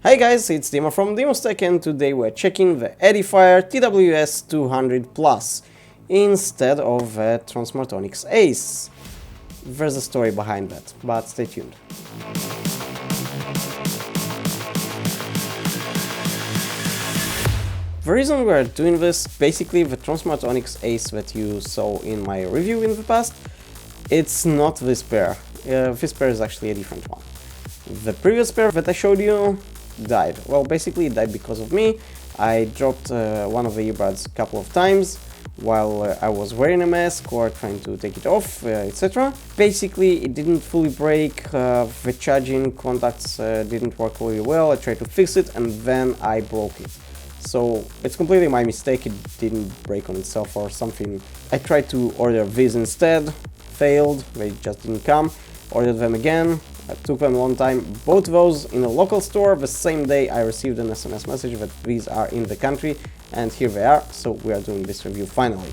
Hi guys, it's Dima from Demostech, and today we're checking the Edifier TWS 200 Plus instead of the Tronsmart Ace. There's a story behind that, but stay tuned. The reason we're doing this, basically the Tronsmart Ace that you saw in my review in the past, it's not this pair. This pair is actually a different one. The previous pair that I showed you died. Well, basically it died because of me. I dropped one of the earbuds a couple of times while I was wearing a mask or trying to take it off, etc. Basically it didn't fully break, the charging contacts didn't work really well. I tried to fix it and then I broke it. So it's completely my mistake, it didn't break on itself or something. I tried to order these instead, failed, they just didn't come. Ordered them again. It took them a long time. Bought those in a local store. The same day I received an SMS message that these are in the country, and here they are. So we are doing this review finally.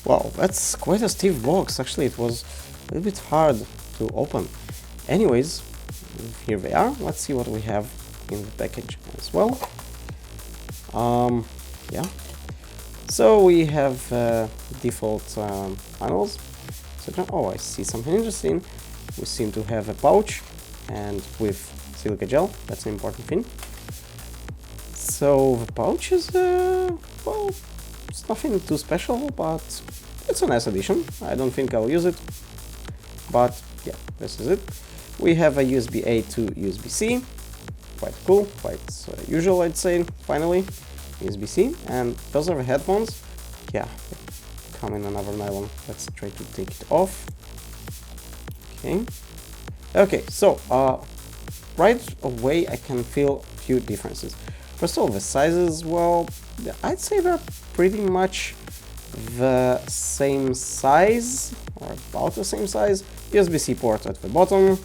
Wow, that's quite a stiff box. Actually, it was a little bit hard to open. Anyways, here they are. Let's see what we have in the package as well. Yeah, so we have default panels, etc. Oh, I see something interesting. We seem to have a pouch and with silica gel. That's an important thing. So the pouch is well, it's nothing too special, but it's a nice addition. I don't think I'll use it, but yeah, this is it. We have a USB-A to USB-C, quite cool, quite usual, I'd say. Finally, USB-C, and those are the headphones. Yeah, they come in another nylon. Let's try to take it off. Okay, so right away I can feel a few differences. First of all, the sizes, well, I'd say they're pretty much the same size, or about the same size. USB-C port at the bottom.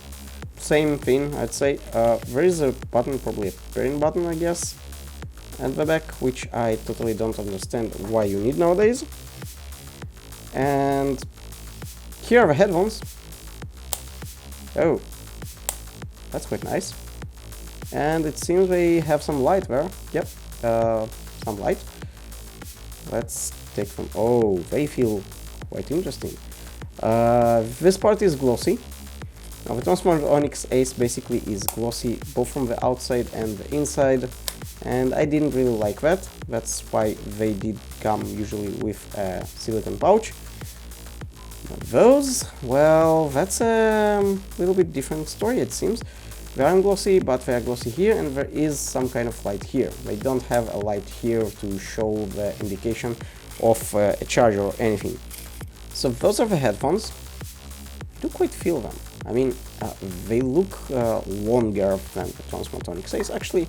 Same thing, I'd say. There is a button, probably a pairing button, I guess, at the back, which I totally don't understand why you need nowadays. And here are the headphones. Oh, that's quite nice. And it seems they have some light there. Yep, some light. Let's take them. Oh, they feel quite interesting. This part is glossy. Now, the Tronsmart Ace basically is glossy both from the outside and the inside, and I didn't really like that. That's why they did come usually with a silicone pouch. Now those, well, that's a little bit different story, it seems. They aren't glossy, but they are glossy here, and there is some kind of light here. They don't have a light here to show the indication of a charger or anything. So those are the headphones. I do quite feel them. I mean, they look longer than the Tronsmart Ace. Actually,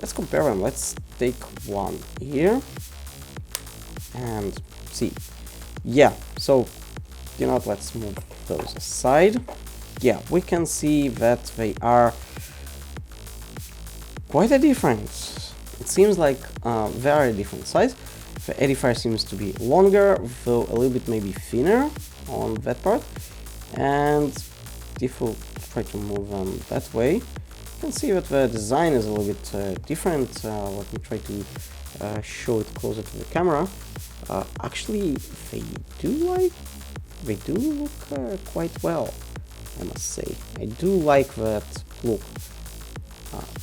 let's compare them. Let's take one here and see. Yeah, so, you know what, let's move those aside. Yeah, we can see that they are quite a difference. It seems like they are a different size. The Edifier seems to be longer, though a little bit maybe thinner on that part. And if we'll try to move them that way, you can see that the design is a little bit different. Let me try to show it closer to the camera. Actually, they do look quite well, I must say. I do like that look.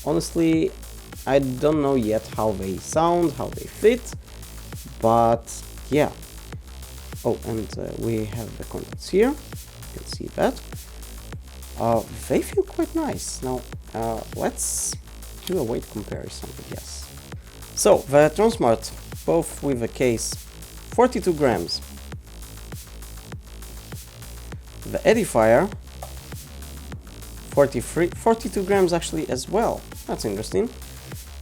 Honestly, I don't know yet how they sound, how they fit, but yeah. Oh, and we have the contacts here. You can see that. They feel quite nice. Now, let's do a weight comparison, I guess. So, the Tronsmart, both with the case, 42 grams. The Edifier, 42 grams actually as well. That's interesting.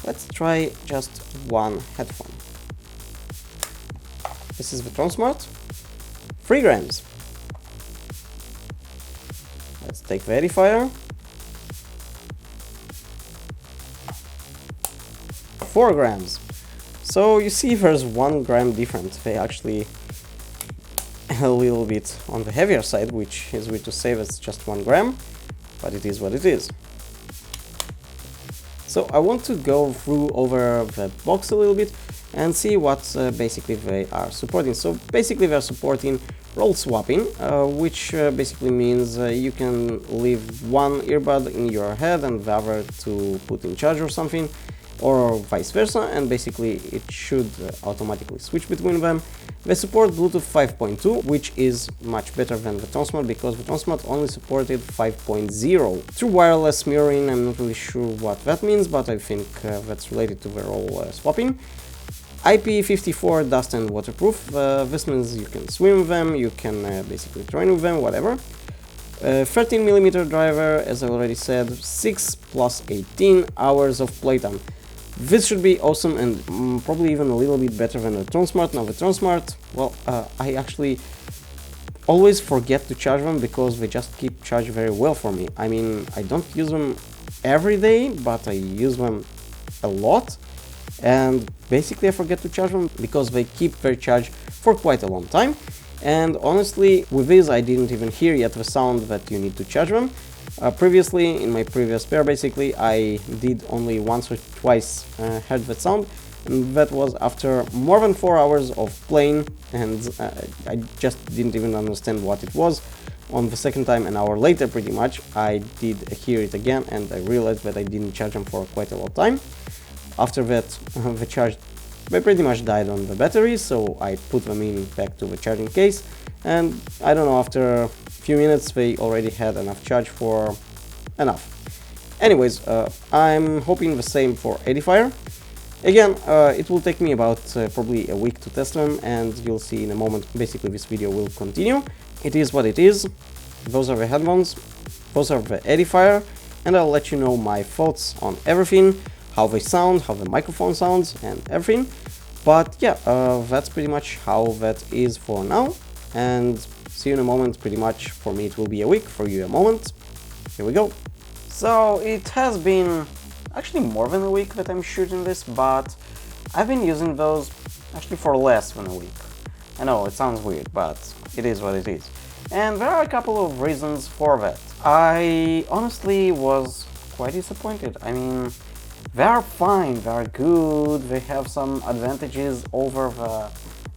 Let's try just one headphone. This is the Tronsmart, 3 grams. Let's take the Edifier, 4 grams. So you see there's 1 gram difference. They actually a little bit on the heavier side, which is weird to say that's just 1 gram, but it is what it is. So I want to go through over the box a little bit and see what basically they are supporting. So basically they're supporting roll swapping, which basically means you can leave one earbud in your head and the other to put in charge or something, or vice versa, and basically it should automatically switch between them. They support Bluetooth 5.2, which is much better than the Tronsmart, because the Tronsmart only supported 5.0. True wireless mirroring, I'm not really sure what that means, but I think that's related to the roll swapping. IP54 dust and waterproof, this means you can swim with them, you can basically train with them, whatever. 13mm driver, as I already said, 6 plus 18 hours of playtime. This should be awesome and probably even a little bit better than the Tronsmart. Now the Tronsmart, well, I actually always forget to charge them because they just keep charged very well for me. I mean, I don't use them every day, but I use them a lot. And basically I forget to charge them because they keep their charge for quite a long time. And honestly, with this I didn't even hear yet the sound that you need to charge them. Previously, in my previous pair, basically, I did only once or twice heard that sound, and that was after more than 4 hours of playing, and I just didn't even understand what it was. On the second time, an hour later pretty much, I did hear it again, and I realized that I didn't charge them for quite a long time. After that, the charge, they pretty much died on the battery, so I put them in back to the charging case, and I don't know, after few minutes they already had enough charge for enough. Anyways, I'm hoping the same for Edifier. Again, it will take me about probably a week to test them, and you'll see in a moment. Basically this video will continue. It is what it is. Those are the headphones, those are the Edifier, and I'll let you know my thoughts on everything, how they sound, how the microphone sounds and everything. But yeah, that's pretty much how that is for now, and see you in a moment. Pretty much for me it will be a week, for you a moment. Here we go. So it has been actually more than a week that I'm shooting this, but I've been using those actually for less than a week. I know it sounds weird, but it is what it is. And there are a couple of reasons for that. I honestly was quite disappointed. I mean, they are fine, they are good, they have some advantages over the,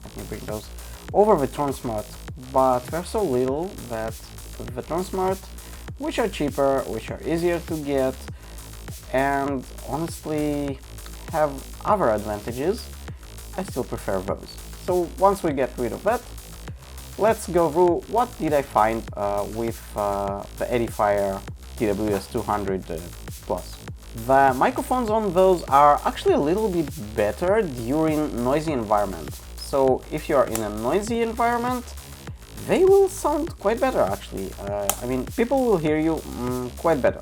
let me bring those, over the Tronsmart, but they're so little that the Tronsmart, which are cheaper, which are easier to get, and honestly have other advantages, I still prefer those. So once we get rid of that, let's go through what did I find with the Edifier TWS 200 Plus. The microphones on those are actually a little bit better during noisy environment. So if you're in a noisy environment, they will sound quite better actually. I mean, people will hear you quite better.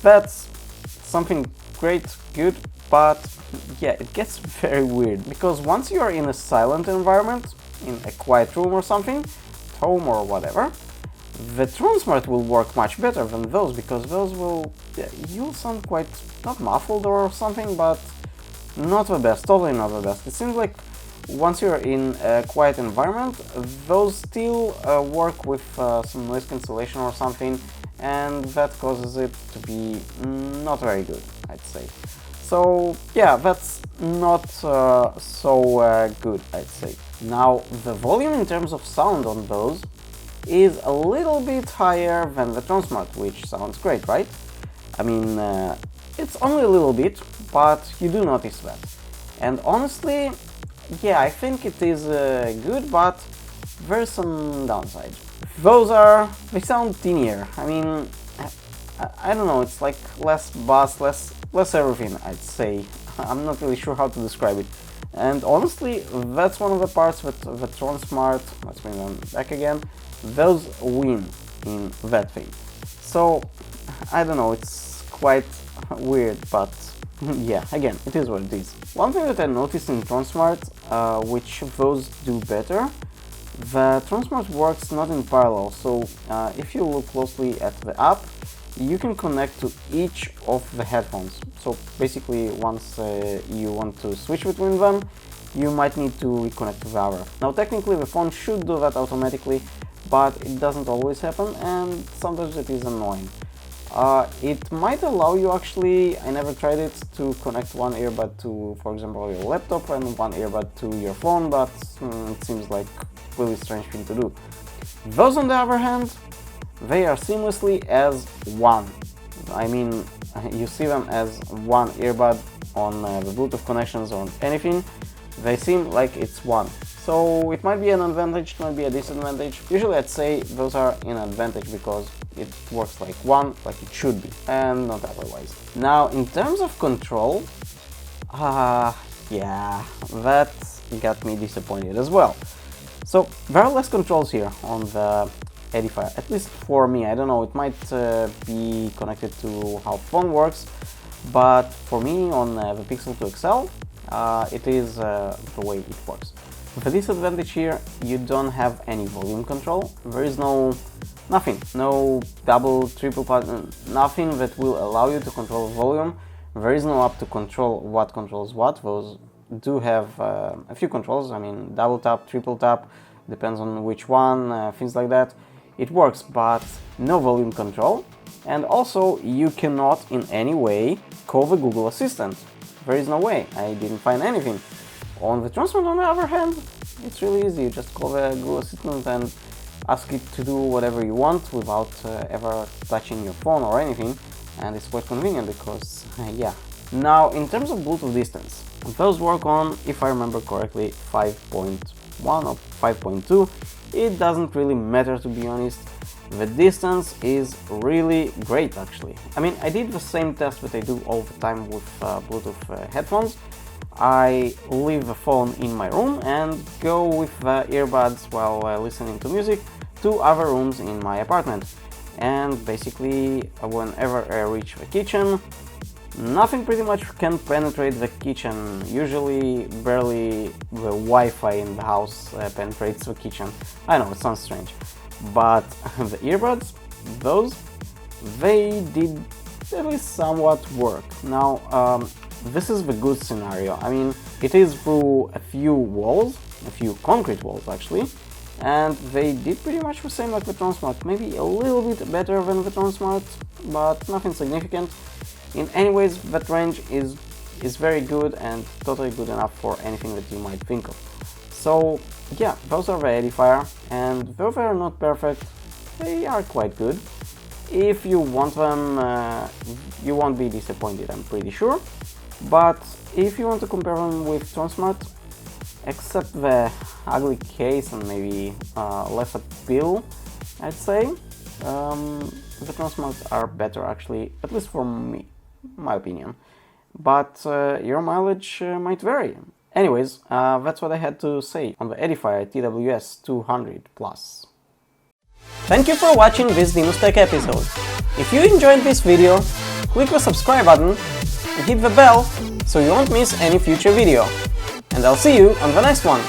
That's something great, good, but yeah, it gets very weird, because once you are in a silent environment, in a quiet room or something, at home or whatever, the Tronsmart will work much better than those, because those will, yeah, you'll sound quite, not muffled or something, but not the best, totally not the best. It seems like once you're in a quiet environment, those still work with some noise cancellation or something, and that causes it to be not very good, I'd say. So yeah, that's not so good, I'd say. Now, the volume in terms of sound on those is a little bit higher than the Tronsmart, which sounds great, right? I mean, it's only a little bit, but you do notice that. And honestly, yeah, I think it is good, but there's some downside. They sound tinier. I mean, I don't know, it's like less bass, less everything, I'd say. I'm not really sure how to describe it. And honestly, that's one of the parts with the Tronsmart, let's bring them back again, those win in that thing. So, I don't know, it's quite weird, but yeah, again, it is what it is. One thing that I noticed in Tronsmart, which those do better, the Tronsmart works not in parallel, so if you look closely at the app, you can connect to each of the headphones. So basically, once you want to switch between them, you might need to reconnect to the other. Now technically the phone should do that automatically, but it doesn't always happen, and sometimes it is annoying. It might allow you, actually, I never tried it, to connect one earbud to, for example, your laptop and one earbud to your phone, but it seems like a really strange thing to do. Those, on the other hand, they are seamlessly as one. I mean, you see them as one earbud on the Bluetooth connections or anything. They seem like it's one. So it might be an advantage, it might be a disadvantage. Usually I'd say those are an advantage because it works like one, like it should be, and not otherwise. Now, in terms of control, yeah, that got me disappointed as well. So there are less controls here on the Edifier, at least for me. I don't know, it might be connected to how phone works, but for me on the Pixel 2 XL, it is the way it works. The disadvantage here, you don't have any volume control. There is nothing, no double, triple button, nothing that will allow you to control volume. There is no app to control what controls what. Those do have a few controls, I mean double tap, triple tap, depends on which one, things like that. It works, but no volume control. And also you cannot in any way call the Google Assistant. There is no way, I didn't find anything. On the Tronsmart, on the other hand, it's really easy. You just call the Google Assistant and ask it to do whatever you want without ever touching your phone or anything, and it's quite convenient because, yeah. Now, in terms of Bluetooth distance, those work on, if I remember correctly, 5.1 or 5.2. It doesn't really matter, to be honest. The distance is really great, actually. I mean, I did the same test that I do all the time with Bluetooth headphones. I leave the phone in my room and go with the earbuds while listening to music to other rooms in my apartment. And basically, whenever I reach the kitchen, nothing pretty much can penetrate the kitchen. Usually, barely the Wi-Fi in the house penetrates the kitchen. I know, it sounds strange. But the earbuds, those, they did at least somewhat work. Now, this is the good scenario. I mean, it is through a few walls, a few concrete walls actually, and they did pretty much the same like the Tronsmart. Maybe a little bit better than the Tronsmart, but nothing significant. In any ways, that range is very good and totally good enough for anything that you might think of. So yeah, those are the Edifier, and though they are not perfect, they are quite good. If you want them, you won't be disappointed, I'm pretty sure. But if you want to compare them with Tronsmart, except the ugly case and maybe less appeal, I'd say, the Tronsmart are better actually, at least for me, my opinion. But your mileage might vary. Anyways, that's what I had to say on the Edifier TWS 200+. Thank you for watching this Dinos Tech episode. If you enjoyed this video, click the subscribe button and hit the bell so you won't miss any future video. And I'll see you on the next one.